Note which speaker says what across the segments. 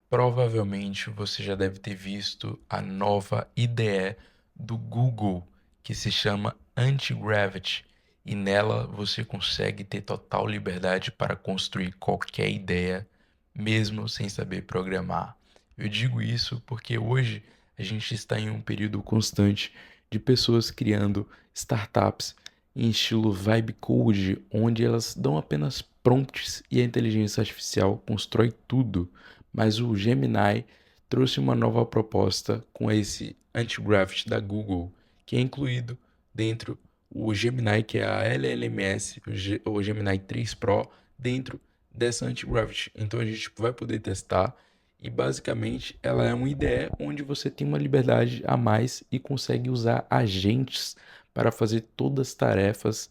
Speaker 1: Provavelmente você já deve ter visto a nova IDE do Google, que se chama Anti-Gravity, e nela você consegue ter total liberdade para construir qualquer ideia, mesmo sem saber programar. Eu digo isso porque hoje a gente está em um período constante de pessoas criando startups em estilo vibe code, onde elas dão apenas prompts e a inteligência artificial constrói tudo. Mas o Gemini trouxe uma nova proposta com esse anti-gravity da Google, que é incluído dentro o Gemini, que é a LLMS, o Gemini 3 Pro, dentro dessa anti-gravity. Então a gente vai poder testar e basicamente ela é uma ideia onde você tem uma liberdade a mais e consegue usar agentes para fazer todas as tarefas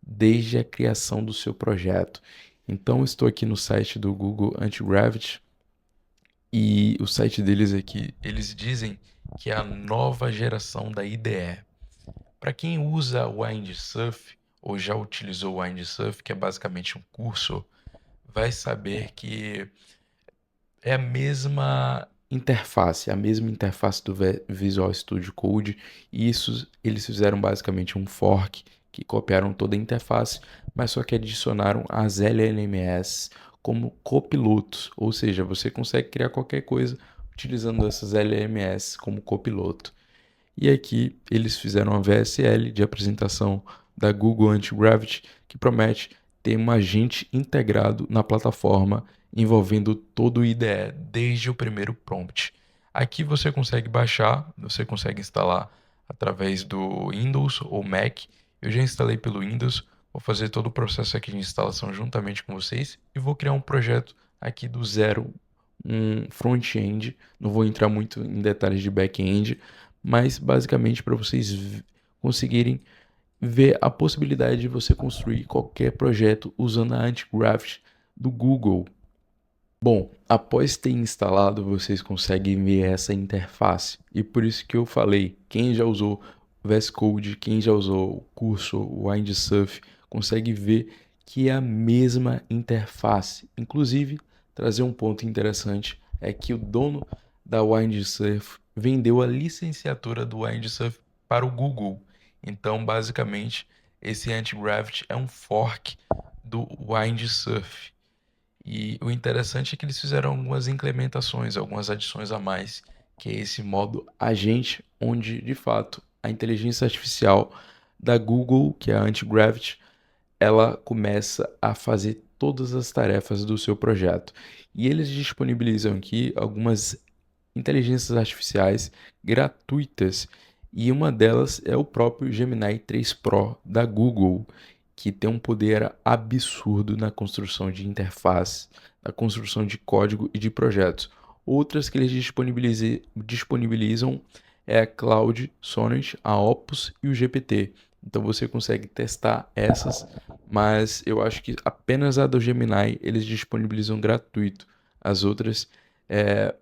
Speaker 1: desde a criação do seu projeto. Então estou aqui no site do Google Anti-Gravity e o site deles aqui, eles dizem que é a nova geração da IDE. Para quem usa o Windsurf ou já utilizou o Windsurf, que é basicamente um curso, vai saber que é a mesma interface do Visual Studio Code, e isso eles fizeram basicamente um fork que copiaram toda a interface, mas só que adicionaram as LLMS como copilotos, ou seja, você consegue criar qualquer coisa utilizando essas LLMS como copiloto. E aqui eles fizeram uma VSL de apresentação da Google Anti-Gravity que promete ter um agente integrado na plataforma envolvendo todo o IDE desde o primeiro prompt. Aqui você consegue baixar, você consegue instalar através do Windows ou Mac. Eu já instalei pelo Windows, vou fazer todo o processo aqui de instalação juntamente com vocês e vou criar um projeto aqui do zero, um front-end. Não vou entrar muito em detalhes de back-end, mas basicamente para vocês conseguirem ver a possibilidade de você construir qualquer projeto usando a Anti-Gravity do Google. Bom, após ter instalado, vocês conseguem ver essa interface. E por isso que eu falei, quem já usou o VS Code, quem já usou o curso Windsurf, consegue ver que é a mesma interface. Inclusive, trazer um ponto interessante é que o dono da Windsurf vendeu a licenciatura do Windsurf para o Google. Então, basicamente, esse Anti-Gravity é um fork do Windsurf. E o interessante é que eles fizeram algumas implementações, algumas adições a mais, que é esse modo agente, onde de fato a inteligência artificial da Google, que é a Anti-Gravity, ela começa a fazer todas as tarefas do seu projeto. E eles disponibilizam aqui algumas inteligências artificiais gratuitas, e uma delas é o próprio Gemini 3 Pro da Google, que tem um poder absurdo na construção de interface, na construção de código e de projetos. Outras que eles disponibilizam é a Cloud, Sonnet, a Opus e o GPT. Então você consegue testar essas, mas eu acho que apenas a do Gemini eles disponibilizam gratuito. As outras é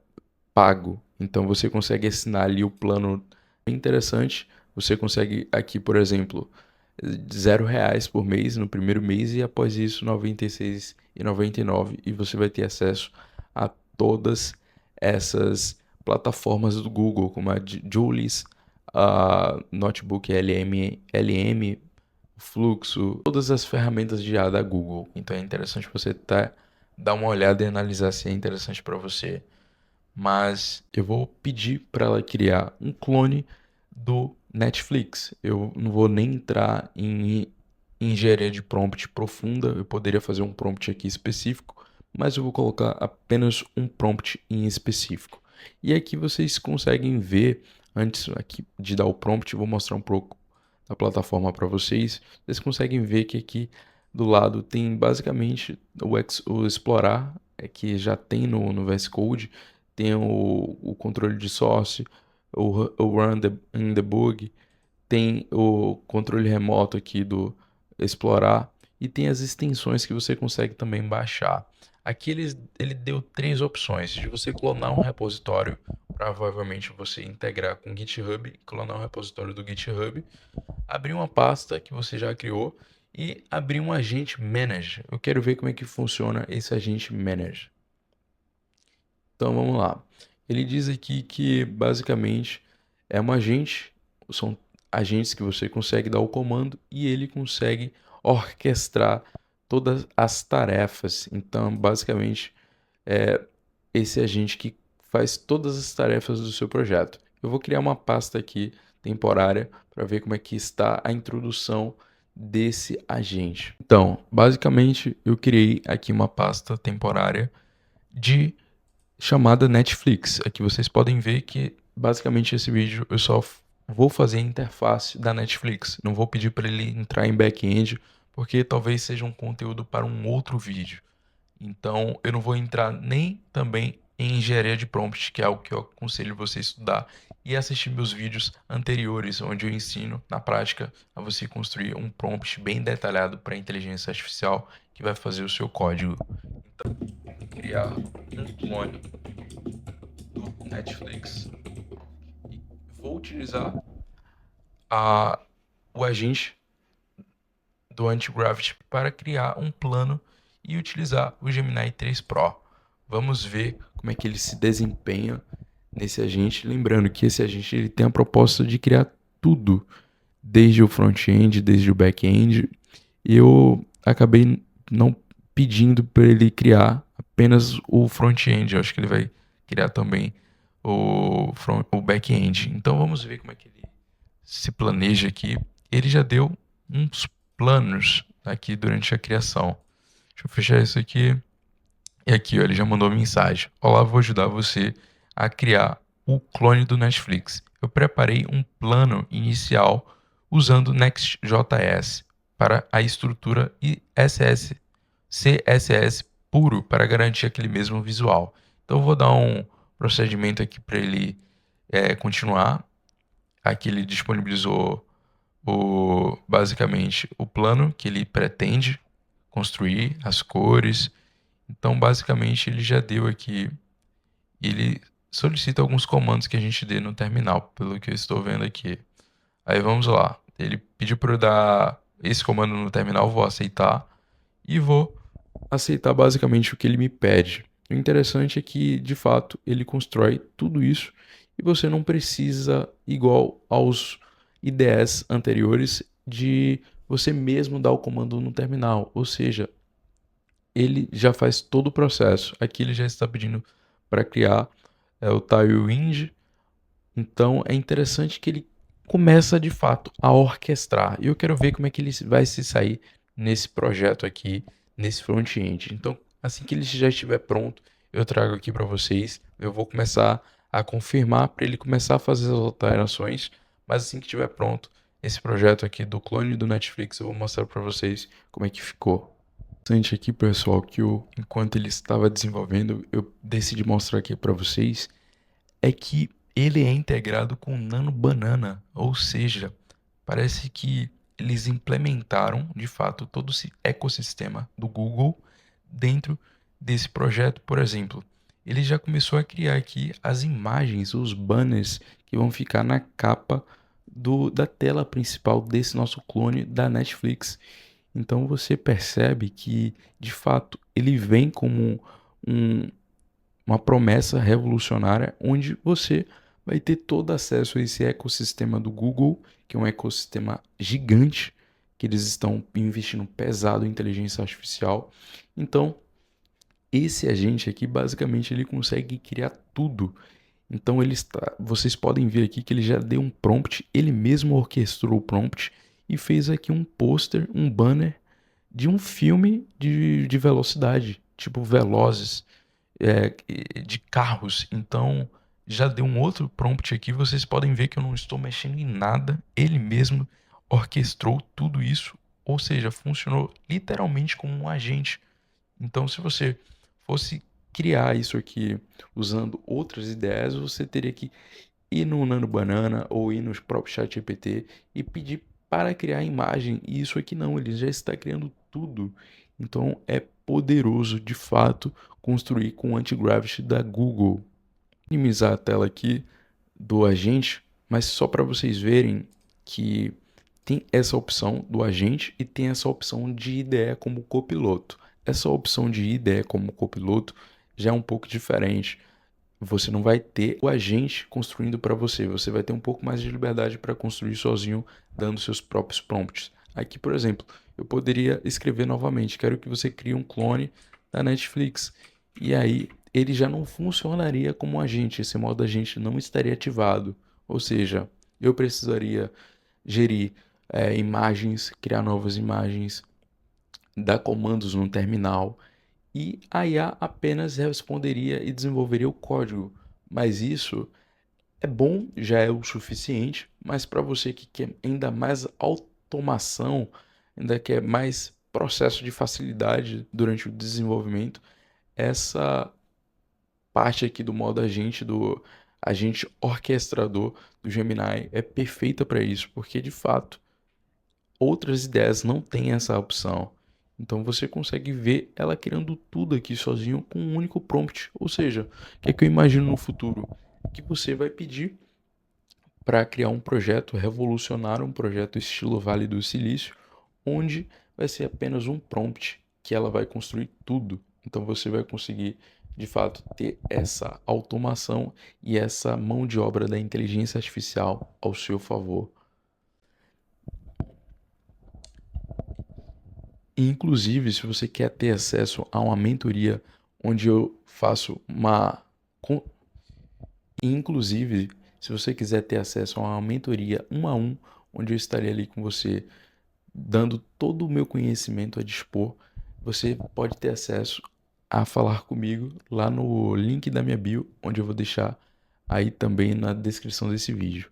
Speaker 1: pago. Então você consegue assinar ali o plano bem interessante. Você consegue aqui, por exemplo, R$ 0 por mês no primeiro mês e após isso R$ 96,99 e você vai ter acesso a todas essas plataformas do Google, como a Julius, a Notebook LM, Fluxo, todas as ferramentas de IA da Google. Então é interessante você dar uma olhada e analisar se é interessante para você. Mas eu vou pedir para ela criar um clone do Netflix. Eu não vou nem entrar em engenharia de prompt profunda, eu poderia fazer um prompt aqui específico, mas eu vou colocar apenas um prompt em específico. E aqui vocês conseguem ver, antes aqui de dar o prompt, eu vou mostrar um pouco da plataforma para vocês. Vocês conseguem ver que aqui do lado tem basicamente o explorar, que já tem no VS Code, tem o controle de source, o run in debug, tem o controle remoto aqui do explorar e tem as extensões que você consegue também baixar. Aqui ele deu três opções de você clonar um repositório, provavelmente você integrar com o GitHub, clonar um repositório do GitHub, abrir uma pasta que você já criou e abrir um agente manager. Eu quero ver como é que funciona esse agente manager. Então vamos lá. Ele diz aqui que basicamente é um agente, são agentes que você consegue dar o comando e ele consegue orquestrar todas as tarefas. Então, basicamente, é esse agente que faz todas as tarefas do seu projeto. Eu vou criar uma pasta aqui temporária para ver como é que está a introdução desse agente. Então, basicamente, eu criei aqui uma pasta temporária de chamada Netflix. Aqui vocês podem ver que basicamente esse vídeo eu só vou fazer a interface da Netflix. Não vou pedir para ele entrar em back-end, porque talvez seja um conteúdo para um outro vídeo. Então eu não vou entrar nem também em engenharia de prompt, que é algo que eu aconselho você a estudar e assistir meus vídeos anteriores, onde eu ensino na prática a você construir um prompt bem detalhado para inteligência artificial que vai fazer o seu código. Então, criar um clone do Netflix. E vou utilizar a, o agente do Antigravity para criar um plano e utilizar o Gemini 3 Pro. Vamos ver como é que ele se desempenha nesse agente. Lembrando que esse agente ele tem a proposta de criar tudo, desde o front-end, desde o back-end. Eu acabei não pedindo para ele criar apenas o front-end. Eu acho que ele vai criar também o back-end. Então vamos ver como é que ele se planeja aqui. Ele já deu uns planos aqui durante a criação. Deixa eu fechar isso aqui. E aqui, ó, ele já mandou mensagem. Olá, vou ajudar você a criar o clone do Netflix. Eu preparei um plano inicial usando Next.js para a estrutura e CSS puro para garantir aquele mesmo visual. Então, eu vou dar um procedimento aqui para ele continuar. Aqui ele disponibilizou basicamente o plano que ele pretende construir, as cores. Então, basicamente, ele já deu aqui. Ele solicita alguns comandos que a gente dê no terminal, pelo que eu estou vendo aqui. Aí vamos lá. Ele pediu para eu dar esse comando no terminal, vou aceitar e vou aceitar basicamente o que ele me pede. O interessante é que, de fato, ele constrói tudo isso e você não precisa, igual aos IDEs anteriores, de você mesmo dar o comando no terminal. Ou seja, ele já faz todo o processo. Aqui ele já está pedindo para criar o Tailwind. Então é interessante que ele começa de fato a orquestrar. E eu quero ver como é que ele vai se sair nesse projeto aqui, nesse front-end. Então, assim que ele já estiver pronto, eu trago aqui para vocês. Eu vou começar a confirmar para ele começar a fazer as alterações. Mas assim que estiver pronto, esse projeto aqui do clone do Netflix, eu vou mostrar para vocês como é que ficou. Interessante aqui, pessoal, que enquanto ele estava desenvolvendo, eu decidi mostrar aqui para vocês, é que ele é integrado com o Nano Banana, ou seja, parece que eles implementaram, de fato, todo esse ecossistema do Google dentro desse projeto. Por exemplo, ele já começou a criar aqui as imagens, os banners que vão ficar na capa da tela principal desse nosso clone da Netflix. Então você percebe que, de fato, ele vem como um, uma promessa revolucionária onde você vai ter todo acesso a esse ecossistema do Google, que é um ecossistema gigante, que eles estão investindo pesado em inteligência artificial. Então, esse agente aqui, basicamente, ele consegue criar tudo. Então, vocês podem ver aqui que ele já deu um prompt, ele mesmo orquestrou o prompt e fez aqui um pôster, um banner de um filme de velocidade, tipo Velozes, de carros. Então, já deu um outro prompt aqui. Vocês podem ver que eu não estou mexendo em nada. Ele mesmo orquestrou tudo isso. Ou seja, funcionou literalmente como um agente. Então, se você fosse criar isso aqui usando outras ideias, você teria que ir no Nano Banana ou ir no próprio ChatGPT e pedir para criar a imagem. E isso aqui não, ele já está criando tudo. Então é poderoso de fato construir com o Antigravity da Google. Minimizar a tela aqui do agente, mas só para vocês verem que tem essa opção do agente e tem essa opção de IDE como copiloto. Essa opção de IDE como copiloto já é um pouco diferente. você não vai ter o agente construindo para você. Você vai ter um pouco mais de liberdade para construir sozinho, dando seus próprios prompts. Aqui, por exemplo, eu poderia escrever novamente: quero que você crie um clone da Netflix. E aí ele já não funcionaria como um agente. Esse modo agente não estaria ativado. Ou seja, eu precisaria gerir imagens, criar novas imagens, dar comandos no terminal, e a IA apenas responderia e desenvolveria o código. Mas isso é bom, já é o suficiente, mas para você que quer ainda mais automação, ainda quer mais processo de facilidade durante o desenvolvimento, essa parte aqui do modo agente, do agente orquestrador do Gemini é perfeita para isso, porque de fato outras ideias não têm essa opção. Então você consegue ver ela criando tudo aqui sozinho com um único prompt. Ou seja, o que é que eu imagino no futuro? Que você vai pedir para criar um projeto revolucionário, um projeto estilo Vale do Silício, onde vai ser apenas um prompt que ela vai construir tudo. Então você vai conseguir, de fato, ter essa automação e essa mão de obra da inteligência artificial ao seu favor. Inclusive, se você quer ter acesso a uma mentoria onde eu faço uma. Inclusive, se você quiser ter acesso a uma mentoria 1 a 1, onde eu estarei ali com você, dando todo o meu conhecimento a dispor, você pode ter acesso a falar comigo lá no link da minha bio, onde eu vou deixar aí também na descrição desse vídeo.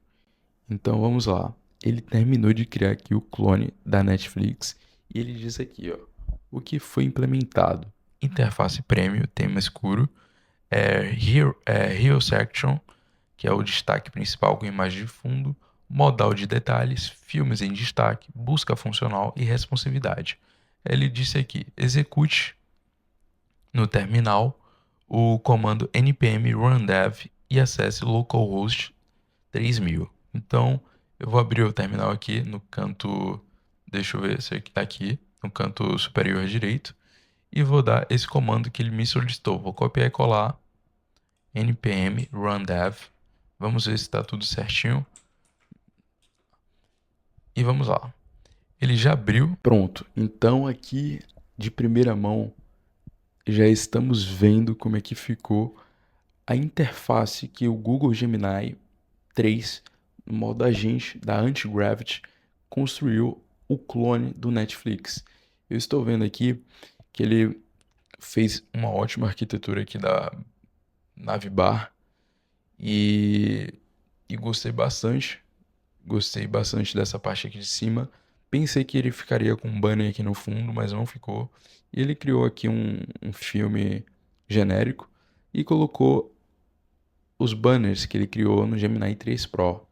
Speaker 1: Então vamos lá. Ele terminou de criar aqui o clone da Netflix e ele diz aqui, ó, o que foi implementado: interface premium, tema escuro, Hero Section, que é o destaque principal com imagem de fundo, modal de detalhes, filmes em destaque, busca funcional e responsividade. Ele disse aqui: execute no terminal o comando npm rundev e acesse localhost 3000. Então, eu vou abrir o terminal aqui no canto, deixa eu ver se está aqui, no canto superior direito, e vou dar esse comando que ele me solicitou. Vou copiar e colar npm rundev. Vamos ver se está tudo certinho. E vamos lá. Ele já abriu. Pronto. Então aqui de primeira mão já estamos vendo como é que ficou a interface que o Google Gemini 3, no modo agente da Antigravity, construiu o clone do Netflix. Eu estou vendo aqui que ele fez uma ótima arquitetura aqui da Navibar e, e gostei bastante. Gostei bastante dessa parte aqui de cima. Pensei que ele ficaria com um banner aqui no fundo, mas não ficou. E ele criou aqui um filme genérico e colocou os banners que ele criou no Gemini 3 Pro.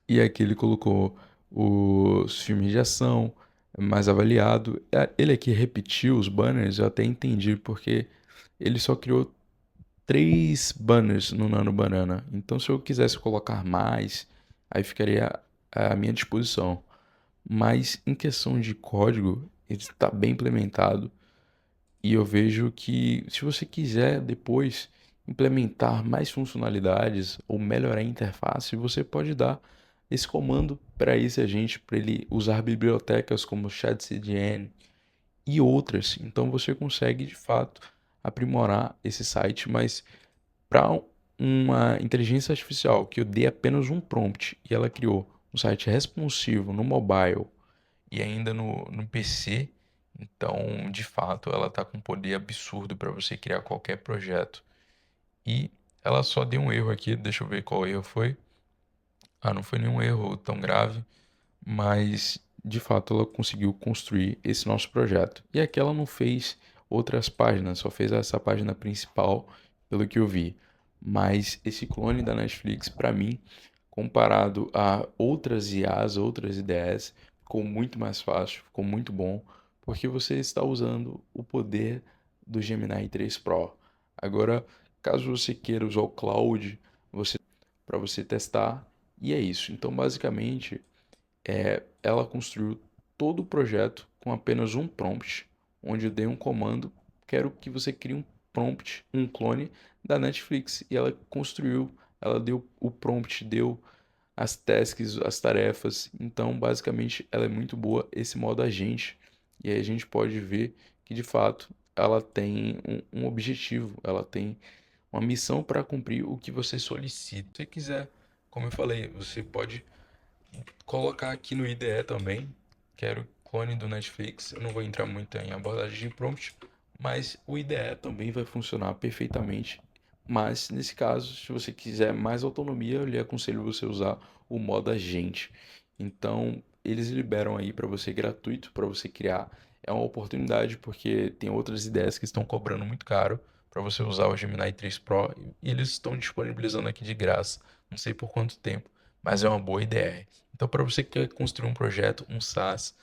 Speaker 1: E aqui ele colocou os filmes de ação mais avaliado. Ele aqui repetiu os banners, eu até entendi, porque ele só criou 3 banners no Nano Banana. Então, se eu quisesse colocar mais, aí ficaria à minha disposição. Mas em questão de código, ele está bem implementado. E eu vejo que se você quiser depois implementar mais funcionalidades ou melhorar a interface, você pode dar esse comando para esse agente, para ele usar bibliotecas como ChatCDN e outras. Então você consegue de fato aprimorar esse site, mas para uma inteligência artificial que eu dei apenas um prompt e ela criou um site responsivo no mobile e ainda no PC, então de fato ela está com um poder absurdo para você criar qualquer projeto. E ela só deu um erro aqui, deixa eu ver qual erro foi. Não foi nenhum erro tão grave, mas de fato ela conseguiu construir esse nosso projeto. E aqui ela não fez outras páginas, só fez essa página principal, pelo que eu vi. Mas esse clone da Netflix, para mim, comparado a outras IAs, outras ideias, ficou muito mais fácil, ficou muito bom, porque você está usando o poder do Gemini 3 Pro. Agora, caso você queira usar o cloud, para você testar, e é isso. Então, basicamente, ela construiu todo o projeto com apenas um prompt, onde eu dei um comando: quero que você crie um prompt, um clone da Netflix. E ela construiu, ela deu o prompt, deu as tasks, as tarefas. Então, basicamente, ela é muito boa, esse modo agente. E aí a gente pode ver que, de fato, ela tem um objetivo, ela tem uma missão para cumprir o que você solicita. Se você quiser, como eu falei, você pode colocar aqui no IDE também. Quero clone do Netflix. Eu não vou entrar muito em abordagem de prompt, mas o IDE também vai funcionar perfeitamente. Mas nesse caso, se você quiser mais autonomia, eu lhe aconselho você usar o modo agente. Então, eles liberam aí para você gratuito, para você criar. É uma oportunidade porque tem outras ideias que estão cobrando muito caro para você usar o Gemini 3 Pro e eles estão disponibilizando aqui de graça. Não sei por quanto tempo, mas é uma boa ideia. Então, para você que quer construir um projeto, um SaaS,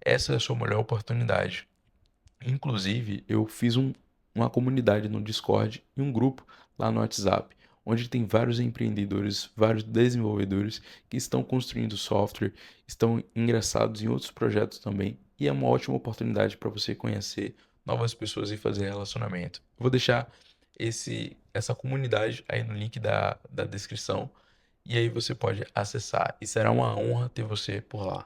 Speaker 1: essa é a sua melhor oportunidade. Inclusive, eu fiz uma comunidade no Discord e um grupo lá no WhatsApp, onde tem vários empreendedores, vários desenvolvedores que estão construindo software, estão ingressados em outros projetos também, e é uma ótima oportunidade para você conhecer novas pessoas e fazer relacionamento. Eu vou deixar essa comunidade aí no link da descrição, e aí você pode acessar, e será uma honra ter você por lá.